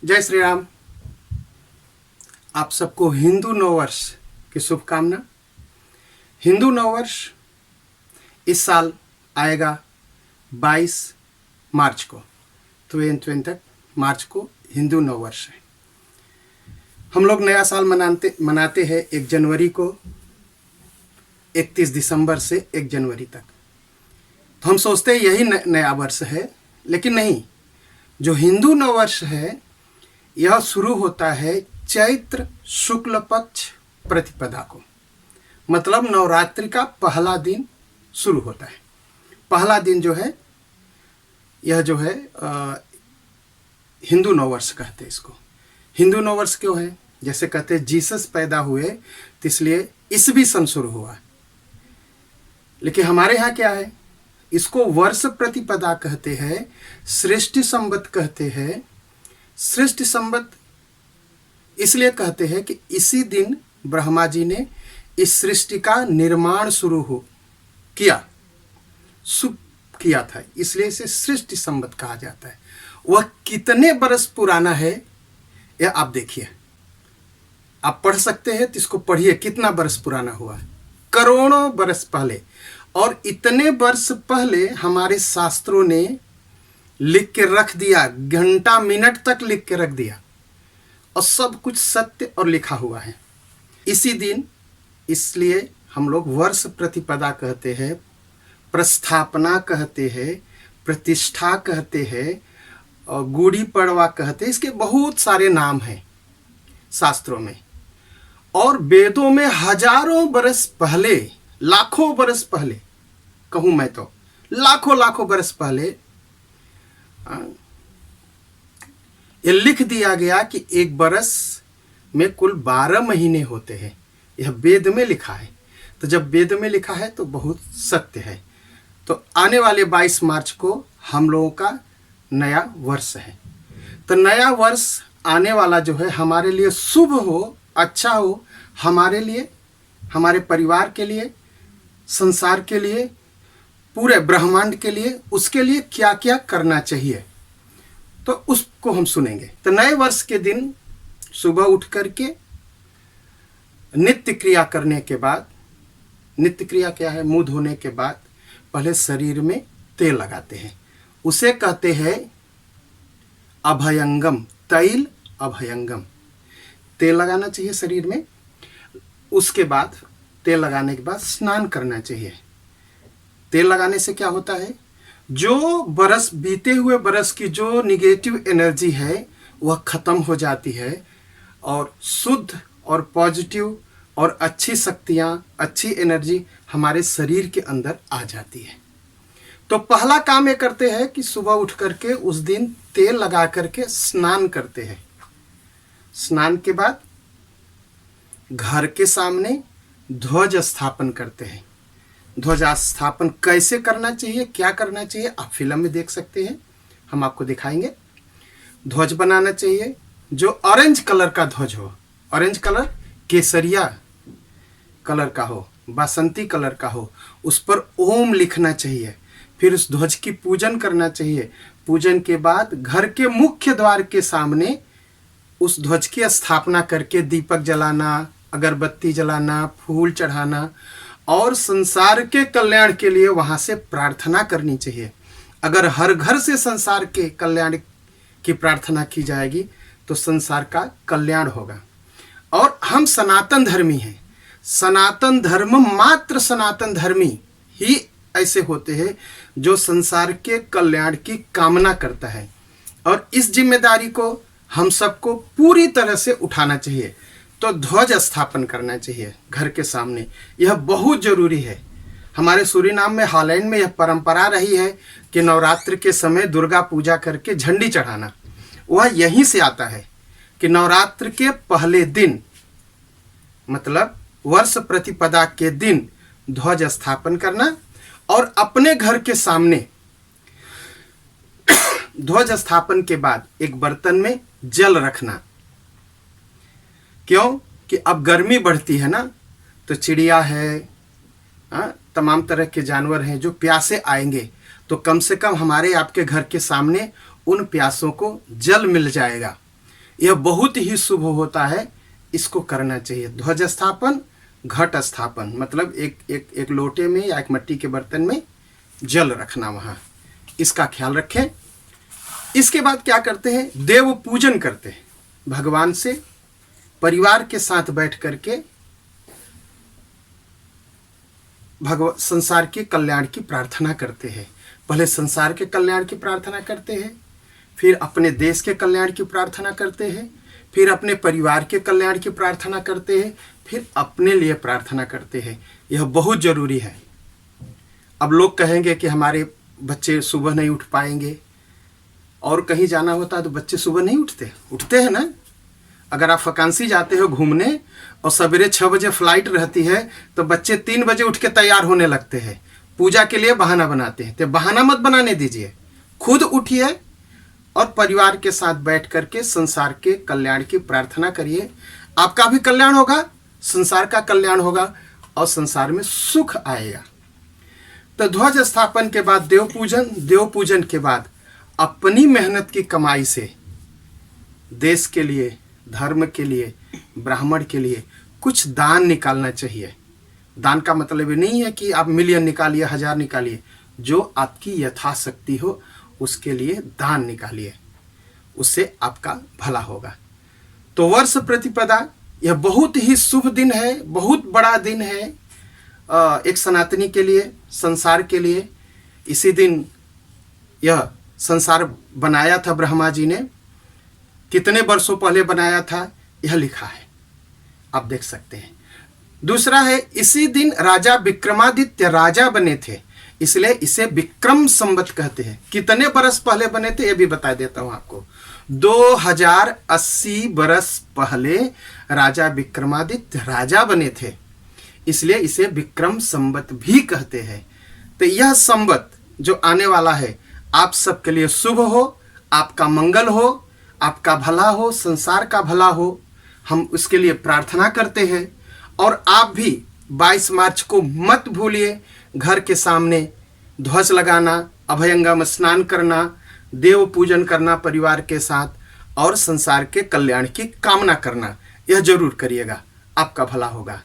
जय श्री राम। आप सबको हिंदू नववर्ष की शुभकामना। हिंदू नववर्ष इस साल आएगा 22 मार्च को, 22 मार्च को हिंदू नववर्ष है। हम लोग नया साल मनाते हैं 1 जनवरी को, 31 दिसंबर से 1 जनवरी तक। तो हम सोचते हैं यही नया वर्ष है, लेकिन नहीं। जो हिंदू नववर्ष है यह शुरू होता है चैत्र शुक्ल पक्ष प्रतिपदा को, मतलब नवरात्रि का पहला दिन शुरू होता है। पहला दिन जो है यह जो है हिंदू नववर्ष कहते हैं इसको। हिंदू नववर्ष क्यों है? जैसे कहते हैं जीसस पैदा हुए तो इसलिए ईसवी सन शुरू हुआ। लेकिन हमारे यहाँ क्या है, इसको वर्ष प्रतिपदा कहते हैं, सृष्टि संवत कहते हैं। सृष्टि संवत इसलिए कहते हैं कि इसी दिन ब्रह्मा जी ने इस सृष्टि का निर्माण शुरू किया था, इसलिए इसे सृष्टि संवत कहा जाता है। वह कितने बरस पुराना है यह आप देखिए, आप पढ़ सकते हैं तो इसको पढ़िए, कितना बरस पुराना हुआ है। करोड़ों बरस पहले, और इतने वर्ष पहले हमारे शास्त्रों ने लिख के रख दिया, घंटा मिनट तक लिख के रख दिया, और सब कुछ सत्य और लिखा हुआ है इसी दिन। इसलिए हम लोग वर्ष प्रतिपदा कहते हैं, प्रस्थापना कहते हैं, प्रतिष्ठा कहते हैं, और गुड़ी पड़वा कहते हैं। इसके बहुत सारे नाम हैं शास्त्रों में। और वेदों में हजारों बरस पहले, लाखों बरस पहले कहूँ मैं तो, लाखों बरस पहले यह लिख दिया गया कि एक बरस में कुल 12 महीने होते हैं। यह वेद में लिखा है। तो जब वेद में लिखा है तो बहुत सत्य है। तो आने वाले 22 मार्च को हम लोगों का नया वर्ष है। तो नया वर्ष आने वाला जो है हमारे लिए शुभ हो, अच्छा हो, हमारे लिए, हमारे परिवार के लिए, संसार के लिए, पूरे ब्रह्मांड के लिए, उसके लिए क्या क्या करना चाहिए तो उसको हम सुनेंगे। तो नए वर्ष के दिन सुबह उठ करके नित्य क्रिया करने के बाद, नित्य क्रिया क्या है, मुंह धोने के बाद पहले शरीर में तेल लगाते हैं। उसे कहते हैं अभयंगम, तैल अभयंगम। तेल लगाना चाहिए शरीर में। उसके बाद तेल लगाने के बाद स्नान करना चाहिए। तेल लगाने से क्या होता है, जो बरस, बीते हुए बरस की जो निगेटिव एनर्जी है वह खत्म हो जाती है, और शुद्ध और पॉजिटिव और अच्छी शक्तियाँ, अच्छी एनर्जी हमारे शरीर के अंदर आ जाती है। तो पहला काम ये करते हैं कि सुबह उठ करके उस दिन तेल लगा करके स्नान करते हैं। स्नान के बाद घर के सामने ध्वज स्थापन करते हैं। ध्वज स्थापन कैसे करना चाहिए, क्या करना चाहिए, आप फिल्म में देख सकते हैं, हम आपको दिखाएंगे। ध्वज बनाना चाहिए जो ऑरेंज कलर का ध्वज हो, ऑरेंज कलर, केसरिया कलर का हो, बासंती कलर का हो। उस पर ओम लिखना चाहिए। फिर उस ध्वज की पूजन करना चाहिए। पूजन के बाद घर के मुख्य द्वार के सामने उस ध्वज की स्थापना करके दीपक जलाना, अगरबत्ती जलाना, फूल चढ़ाना, और संसार के कल्याण के लिए वहां से प्रार्थना करनी चाहिए। अगर हर घर से संसार के कल्याण की प्रार्थना की जाएगी तो संसार का कल्याण होगा। और हम सनातन धर्मी हैं। सनातन धर्म, मात्र सनातन धर्मी ही ऐसे होते हैं जो संसार के कल्याण की कामना करता है। और इस जिम्मेदारी को हम सबको पूरी तरह से उठाना चाहिए। तो ध्वज स्थापन करना चाहिए घर के सामने, यह बहुत जरूरी है। हमारे सूरीनाम में, हॉलैंड में यह परंपरा रही है कि नवरात्र के समय दुर्गा पूजा करके झंडी चढ़ाना। वह यहीं से आता है कि नवरात्र के पहले दिन, मतलब वर्ष प्रतिपदा के दिन ध्वज स्थापन करना, और अपने घर के सामने ध्वज स्थापन के बाद एक बर्तन में जल रखना। क्यों? कि अब गर्मी बढ़ती है ना, तो चिड़िया है, तमाम तरह के जानवर हैं जो प्यासे आएंगे, तो कम से कम हमारे आपके घर के सामने उन प्यासों को जल मिल जाएगा। यह बहुत ही शुभ होता है, इसको करना चाहिए। ध्वज स्थापन, घट स्थापन, मतलब एक लोटे में या एक मिट्टी के बर्तन में जल रखना वहाँ, इसका ख्याल रखें। इसके बाद क्या करते हैं, देव पूजन करते हैं। भगवान से परिवार के साथ बैठ करके संसार के कल्याण की प्रार्थना करते हैं। पहले संसार के कल्याण की प्रार्थना करते हैं, फिर अपने देश के कल्याण की प्रार्थना करते हैं, फिर अपने परिवार के कल्याण की प्रार्थना करते हैं, फिर अपने लिए प्रार्थना करते हैं। यह बहुत जरूरी है। अब लोग कहेंगे कि हमारे बच्चे सुबह नहीं उठ पाएंगे, और कहीं जाना होता है तो बच्चे सुबह नहीं उठते हैं ना। अगर आप वैकेंसी जाते हो घूमने और सवेरे 6 बजे फ्लाइट रहती है तो बच्चे 3 बजे उठ के तैयार होने लगते हैं, पूजा के लिए बहाना बनाते हैं। तो बहाना मत बनाने दीजिए, खुद उठिए और परिवार के साथ बैठ करके संसार के कल्याण की प्रार्थना करिए। आपका भी कल्याण होगा, संसार का कल्याण होगा और संसार में सुख आएगा। तो ध्वज स्थापन के बाद देव पूजन के बाद अपनी मेहनत की कमाई से देश के लिए, धर्म के लिए, ब्राह्मण के लिए कुछ दान निकालना चाहिए। दान का मतलब ये नहीं है कि आप मिलियन निकालिए, 1000 निकालिए, जो आपकी यथाशक्ति हो उसके लिए दान निकालिए, उससे आपका भला होगा। तो वर्ष प्रतिपदा यह बहुत ही शुभ दिन है, बहुत बड़ा दिन है एक सनातनी के लिए, संसार के लिए। इसी दिन यह संसार बनाया था ब्रह्मा जी ने, कितने वर्षों पहले बनाया था यह लिखा है, आप देख सकते हैं। दूसरा है, इसी दिन राजा विक्रमादित्य राजा बने थे, इसलिए इसे विक्रम संवत कहते हैं। कितने बरस पहले बने थे ये भी बता देता हूं आपको। 2080 बरस पहले राजा विक्रमादित्य राजा बने थे, इसलिए इसे विक्रम संवत भी कहते हैं। तो यह संवत जो आने वाला है आप सबके लिए शुभ हो, आपका मंगल हो, आपका भला हो, संसार का भला हो, हम उसके लिए प्रार्थना करते हैं। और आप भी 22 मार्च को मत भूलिए घर के सामने ध्वज लगाना, अभयंगम स्नान करना, देव पूजन करना परिवार के साथ, और संसार के कल्याण की कामना करना। यह जरूर करिएगा, आपका भला होगा।